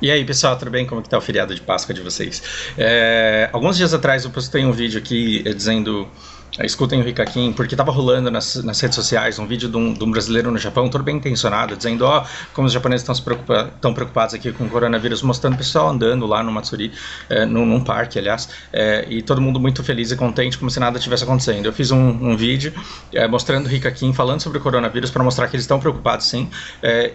E aí, pessoal, tudo bem? Como que tá o feriado de Páscoa de vocês? Alguns dias atrás eu postei um vídeo aqui dizendo: escutem o Ricaquin, porque estava rolando nas redes sociais um vídeo de um brasileiro no Japão, todo bem intencionado, dizendo: como os japoneses estão preocupados aqui com o coronavírus, mostrando o pessoal andando lá no Matsuri, num parque, aliás, e todo mundo muito feliz e contente, como se nada tivesse acontecendo. Eu fiz um vídeo mostrando o Ricaquin, falando sobre o coronavírus, para mostrar que eles estão preocupados, sim,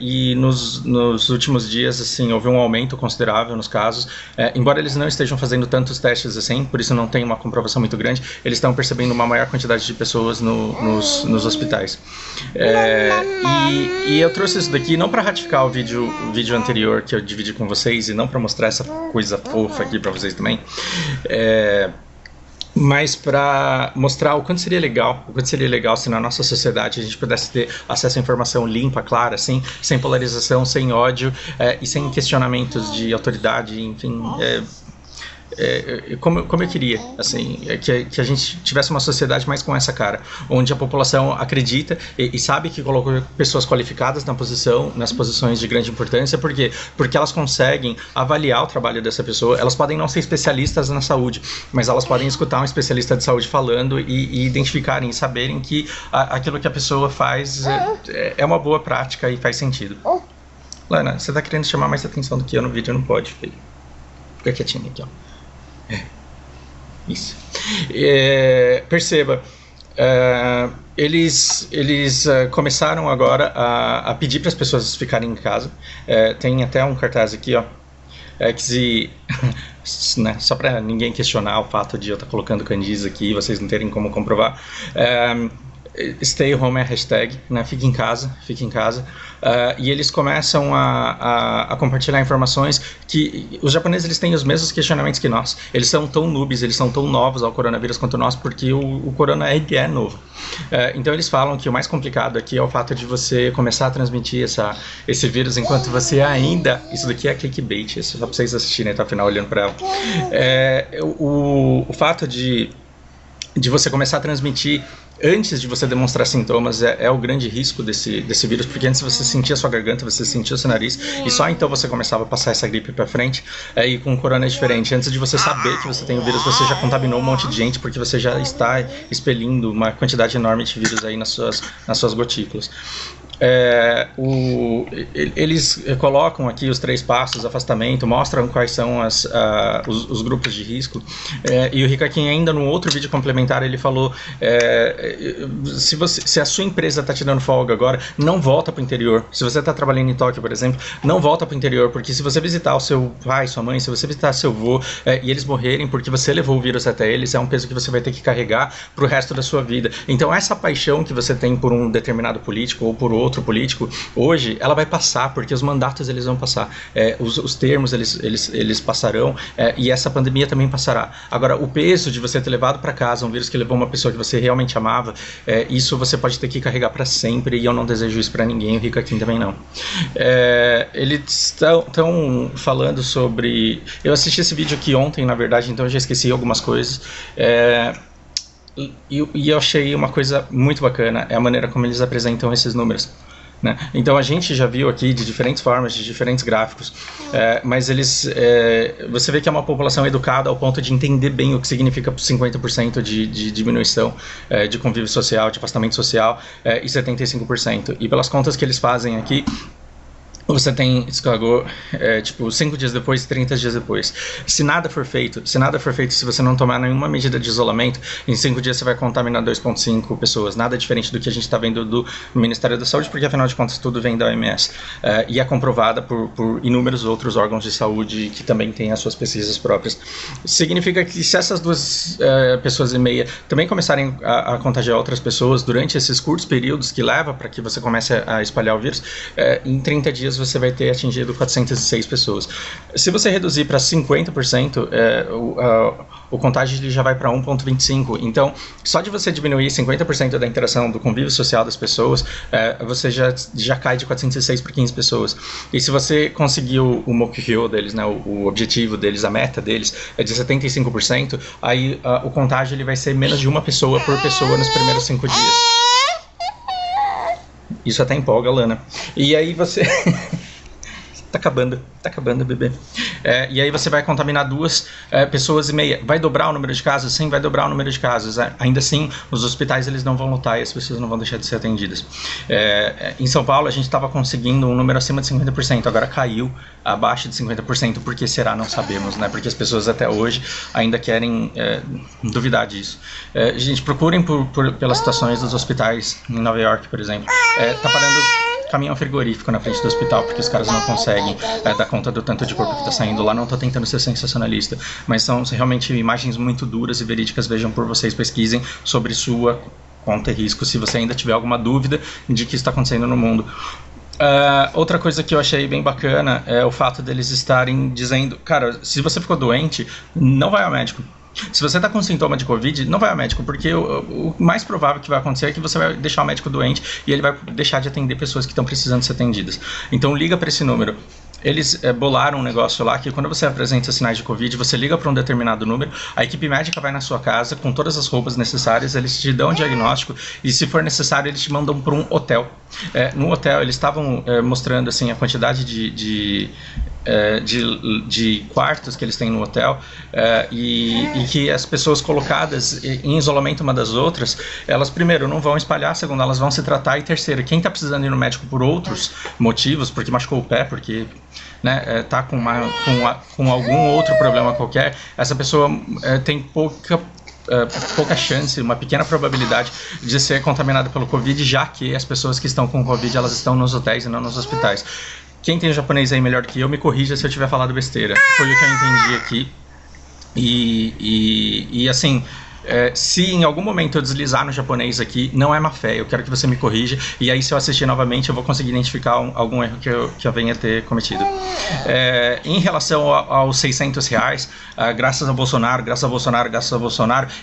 e nos últimos dias, assim, houve um aumento considerável nos casos, embora eles não estejam fazendo tantos testes assim, por isso não tem uma comprovação muito grande, eles estão percebendo uma maior quantidade de pessoas nos hospitais. E eu trouxe isso daqui não para ratificar o vídeo anterior que eu dividi com vocês, e não para mostrar essa coisa fofa aqui para vocês também, mas para mostrar o quanto seria legal se na nossa sociedade a gente pudesse ter acesso à informação limpa, clara, assim, sem polarização, sem ódio, e sem questionamentos de autoridade, enfim. Como eu queria, assim, que a gente tivesse uma sociedade mais com essa cara, onde a população acredita e sabe que colocou pessoas qualificadas nas posições de grande importância. Por quê? Porque elas conseguem avaliar o trabalho dessa pessoa. Elas podem não ser especialistas na saúde, mas elas podem escutar um especialista de saúde falando e identificarem e saberem que aquilo que a pessoa faz é uma boa prática e faz sentido. Lana, você tá querendo chamar mais atenção do que eu no vídeo, não pode, filho. Fica quietinho aqui, ó. Isso. Perceba, eles começaram agora a pedir para as pessoas ficarem em casa. Tem até um cartaz aqui, ó, que se né, só para ninguém questionar o fato de eu estar colocando kanjis aqui e vocês não terem como comprovar. Stay home é a hashtag, né? Fique em casa, e eles começam a compartilhar informações que os japoneses, eles têm os mesmos questionamentos que nós. Eles são tão noobs, eles são tão novos ao coronavírus quanto nós, porque o corona é novo. Então eles falam que o mais complicado aqui é o fato de você começar a transmitir esse vírus enquanto você ainda... Isso daqui é clickbait, isso é só para vocês assistirem até o final olhando para ela. O fato de você começar a transmitir antes de você demonstrar sintomas é o grande risco desse vírus, porque antes você sentia a sua garganta, você sentia o seu nariz, e só então você começava a passar essa gripe pra frente. E com o corona é diferente. Antes de você saber que você tem o vírus, você já contaminou um monte de gente, porque você já está expelindo uma quantidade enorme de vírus aí nas suas gotículas. Eles colocam aqui os 3 passos, afastamento, mostram quais são os grupos de risco, e o Ricaquin ainda no outro vídeo complementar ele falou: se a sua empresa está te dando folga agora, não volta para o interior. Se você está trabalhando em Tóquio, por exemplo, não volta para o interior, porque se você visitar o seu pai, sua mãe, se você visitar seu avô, e eles morrerem porque você levou o vírus até eles, é um peso que você vai ter que carregar para o resto da sua vida. Então essa paixão que você tem por um determinado político ou por outro político, hoje ela vai passar, porque os mandatos eles vão passar, os termos eles passarão, e essa pandemia também passará. Agora, o peso de você ter levado para casa um vírus que levou uma pessoa que você realmente amava, isso você pode ter que carregar para sempre, e eu não desejo isso para ninguém, o Ricaquin também não. Eles estão falando sobre... Eu assisti esse vídeo aqui ontem, na verdade, então eu já esqueci algumas coisas, e eu achei uma coisa muito bacana, é a maneira como eles apresentam esses números, né? Então a gente já viu aqui de diferentes formas, de diferentes gráficos, mas você vê que é uma população educada ao ponto de entender bem o que significa 50% de diminuição de convívio social, de afastamento social, e 75%. E pelas contas que eles fazem aqui, você tem Chicago, tipo, 5 dias depois, 30 dias depois. Se nada for feito, se você não tomar nenhuma medida de isolamento, em 5 dias você vai contaminar 2,5 pessoas. Nada diferente do que a gente está vendo do Ministério da Saúde, porque afinal de contas tudo vem da OMS. E é comprovada por inúmeros outros órgãos de saúde que também têm as suas pesquisas próprias. Significa que se essas 2 pessoas e meia também começarem a contagiar outras pessoas durante esses curtos períodos que leva para que você comece a espalhar o vírus, em 30 dias você vai ter atingido 406 pessoas. Se você reduzir para 50%, o contágio ele já vai para 1,25. Então, só de você diminuir 50% da interação, do convívio social das pessoas, você já cai de 406 para 15 pessoas. E se você conseguir o mokyo deles, né, o objetivo deles, a meta deles é de 75%, aí o contágio ele vai ser menos de uma pessoa por pessoa nos primeiros 5 dias. Isso até empolga, Lana. E aí você... tá acabando, bebê. E aí você vai contaminar 2 pessoas e meia. Vai dobrar o número de casos? Sim, vai dobrar o número de casos. Ainda assim, os hospitais eles não vão lotar e as pessoas não vão deixar de ser atendidas. Em São Paulo, a gente estava conseguindo um número acima de 50%, agora caiu abaixo de 50%. Por que será? Não sabemos, né? Porque as pessoas até hoje ainda querem duvidar disso. Gente, procurem pelas situações dos hospitais em Nova York, por exemplo. Tá parando caminhão frigorífico na frente do hospital, porque os caras não conseguem dar conta do tanto de corpo que está saindo lá. Não estou tentando ser sensacionalista, mas são realmente imagens muito duras e verídicas. Vejam por vocês, pesquisem sobre sua conta e risco, se você ainda tiver alguma dúvida de que está acontecendo no mundo. Outra coisa que eu achei bem bacana é o fato deles estarem dizendo, cara, se você ficou doente, não vai ao médico. Se você está com sintoma de Covid, não vai ao médico, porque o mais provável que vai acontecer é que você vai deixar o médico doente e ele vai deixar de atender pessoas que estão precisando ser atendidas. Então liga para esse número. Eles bolaram um negócio lá que quando você apresenta sinais de Covid, você liga para um determinado número, a equipe médica vai na sua casa com todas as roupas necessárias, eles te dão um diagnóstico e, se for necessário, eles te mandam para um hotel. No hotel, eles estavam mostrando assim, a quantidade de quartos que eles têm no hotel, e que as pessoas colocadas em isolamento uma das outras, elas primeiro não vão espalhar, segundo elas vão se tratar, e terceiro, quem está precisando ir no médico por outros motivos, porque machucou o pé, porque tá com algum outro problema qualquer, essa pessoa tem pouca chance, uma pequena probabilidade de ser contaminada pelo Covid, já que as pessoas que estão com Covid, elas estão nos hotéis e não nos hospitais. Quem tem japonês aí melhor que eu, me corrija se eu tiver falado besteira. Foi o que eu entendi aqui. E assim, se em algum momento eu deslizar no japonês aqui, não é má fé, eu quero que você me corrija. E aí, se eu assistir novamente, eu vou conseguir identificar algum erro que eu venha ter cometido. Em relação aos R$600, graças a Bolsonaro,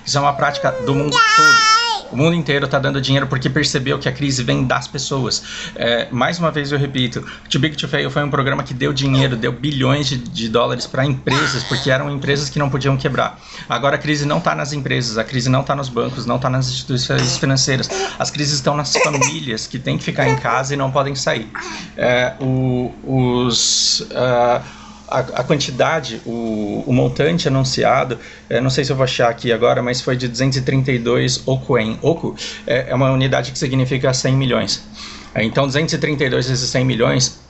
isso é uma prática do mundo todo. O mundo inteiro está dando dinheiro porque percebeu que a crise vem das pessoas. Mais uma vez eu repito, Too Big to Fail foi um programa que deu dinheiro, deu bilhões de dólares para empresas, porque eram empresas que não podiam quebrar. Agora a crise não está nas empresas, a crise não está nos bancos, não está nas instituições financeiras. As crises estão nas famílias que têm que ficar em casa e não podem sair. A quantidade, o montante anunciado, não sei se eu vou achar aqui agora, mas foi de 232 okuen. Oku é uma unidade que significa 100 milhões. Então 232 vezes 100 milhões,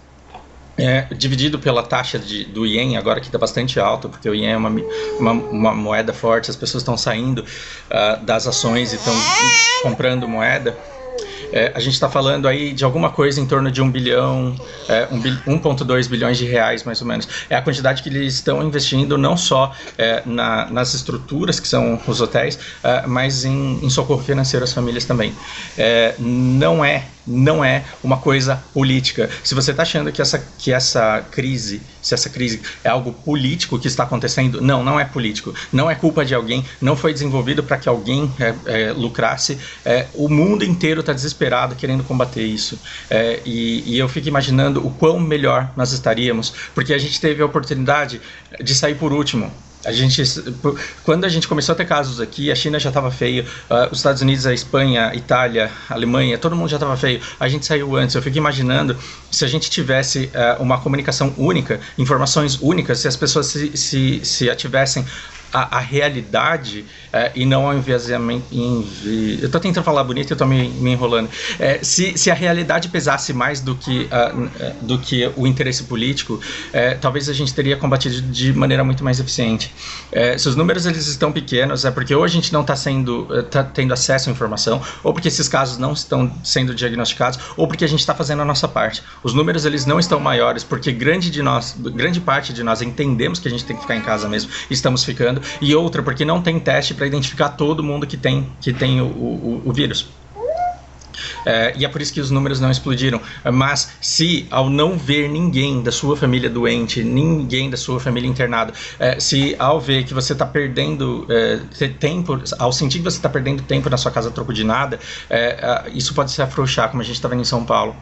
dividido pela taxa do ien, agora que está bastante alto, porque o ien é uma moeda forte, as pessoas estão saindo das ações e estão comprando moeda. A gente está falando aí de alguma coisa em torno de 1 bilhão, 1,2 bilhões de reais, mais ou menos. É a quantidade que eles estão investindo não só nas estruturas, que são os hotéis, mas em socorro financeiro às famílias também. Não é uma coisa política. Se você está achando que essa crise é algo político que está acontecendo, não é político. Não é culpa de alguém, não foi desenvolvido para que alguém lucrasse. O mundo inteiro está desesperado querendo combater isso. E eu fico imaginando o quão melhor nós estaríamos, porque a gente teve a oportunidade de sair por último. Quando a gente começou a ter casos aqui, a China já estava feio, os Estados Unidos, a Espanha, a Itália, a Alemanha, todo mundo já estava feio. A gente saiu antes. Eu fico imaginando se a gente tivesse uma comunicação única, informações únicas, se as pessoas se ativessem a realidade e não ao enviesamento. Eu estou tentando falar bonito e estou me enrolando. Se a realidade pesasse mais do que o interesse político, talvez a gente teria combatido de maneira muito mais eficiente. Se os números eles estão pequenos, é porque ou a gente não está tendo acesso à informação, ou porque esses casos não estão sendo diagnosticados, ou porque a gente está fazendo a nossa parte. Os números eles não estão maiores porque grande parte de nós entendemos que a gente tem que ficar em casa mesmo e estamos ficando. E outra, porque não tem teste para identificar todo mundo que tem o vírus. E é por isso que os números não explodiram. Mas se ao não ver ninguém da sua família doente, ninguém da sua família internado, se ao ver que você está perdendo tempo, ao sentir que você está perdendo tempo na sua casa a troco de nada, isso pode se afrouxar, como a gente está vendo em São Paulo.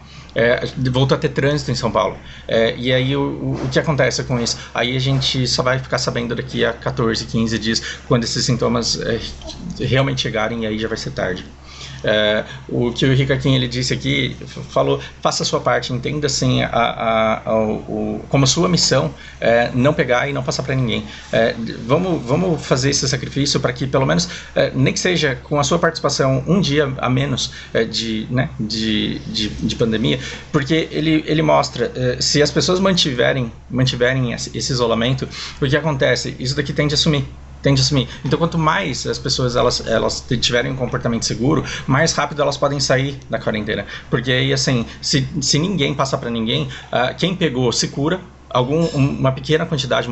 Voltou a ter trânsito em São Paulo. E aí o que acontece com isso? Aí a gente só vai ficar sabendo daqui a 14, 15 dias, quando esses sintomas realmente chegarem, e aí já vai ser tarde. O que o Rick Hakim, ele disse aqui, falou, faça a sua parte, entenda assim como sua missão não pegar e não passar para ninguém. Vamos fazer esse sacrifício para que pelo menos, nem que seja com a sua participação um dia a menos de pandemia, porque ele mostra, se as pessoas mantiverem esse isolamento, o que acontece? Isso daqui tende a sumir. Então, quanto mais as pessoas elas tiverem um comportamento seguro, mais rápido elas podem sair da quarentena. Porque aí, assim, se ninguém passar para ninguém, quem pegou se cura. Uma pequena quantidade,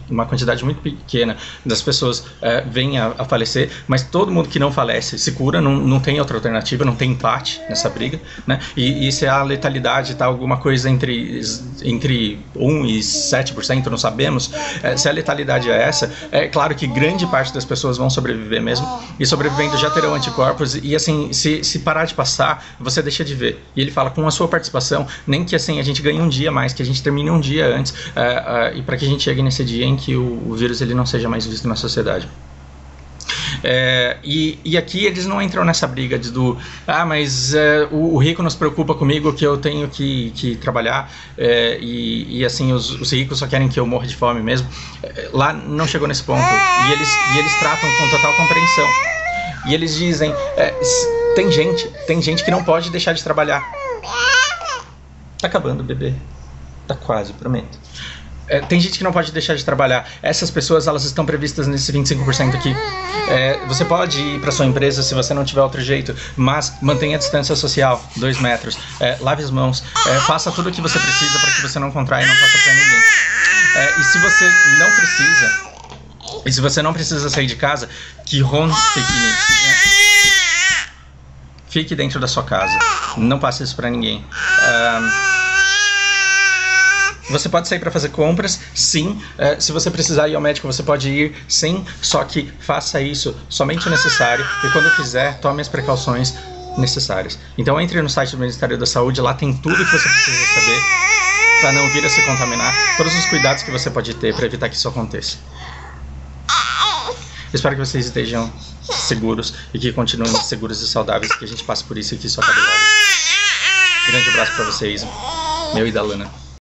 uma quantidade muito pequena das pessoas vem a falecer, mas todo mundo que não falece se cura, não tem outra alternativa, não tem empate nessa briga, né? E se a letalidade está alguma coisa entre 1% e 7%, não sabemos, se a letalidade é essa, é claro que grande parte das pessoas vão sobreviver mesmo, e sobrevivendo já terão anticorpos, e assim, se parar de passar, você deixa de ver. E ele fala, com a sua participação, nem que assim a gente ganhe um dia mais, que a gente termine um dia antes, e para que a gente chegue nesse dia em que o vírus ele não seja mais visto na sociedade. E aqui eles não entram nessa briga mas o rico nos preocupa comigo, que eu tenho que trabalhar, e assim os ricos só querem que eu morra de fome mesmo. Lá não chegou nesse ponto, e eles tratam com total compreensão, e eles dizem, tem gente que não pode deixar de trabalhar. Tá acabando, bebê. Tá quase, prometo. Tem gente que não pode deixar de trabalhar. Essas pessoas, elas estão previstas nesse 25% aqui. Você pode ir para sua empresa se você não tiver outro jeito, mas mantenha a distância social, 2 metros. Lave as mãos. Faça tudo o que você precisa para que você não contraia e não faça para ninguém. E se você não precisa sair de casa, fique dentro da sua casa. Não passe isso para ninguém. Você pode sair para fazer compras, sim. Se você precisar ir ao médico, você pode ir, sim. Só que faça isso somente o necessário. E quando fizer, tome as precauções necessárias. Então entre no site do Ministério da Saúde, lá tem tudo que você precisa saber para não vir a se contaminar. Todos os cuidados que você pode ter para evitar que isso aconteça. Espero que vocês estejam seguros e que continuem seguros e saudáveis, que a gente passe por isso e que isso acabe logo. Grande abraço para vocês, meu e da Lana.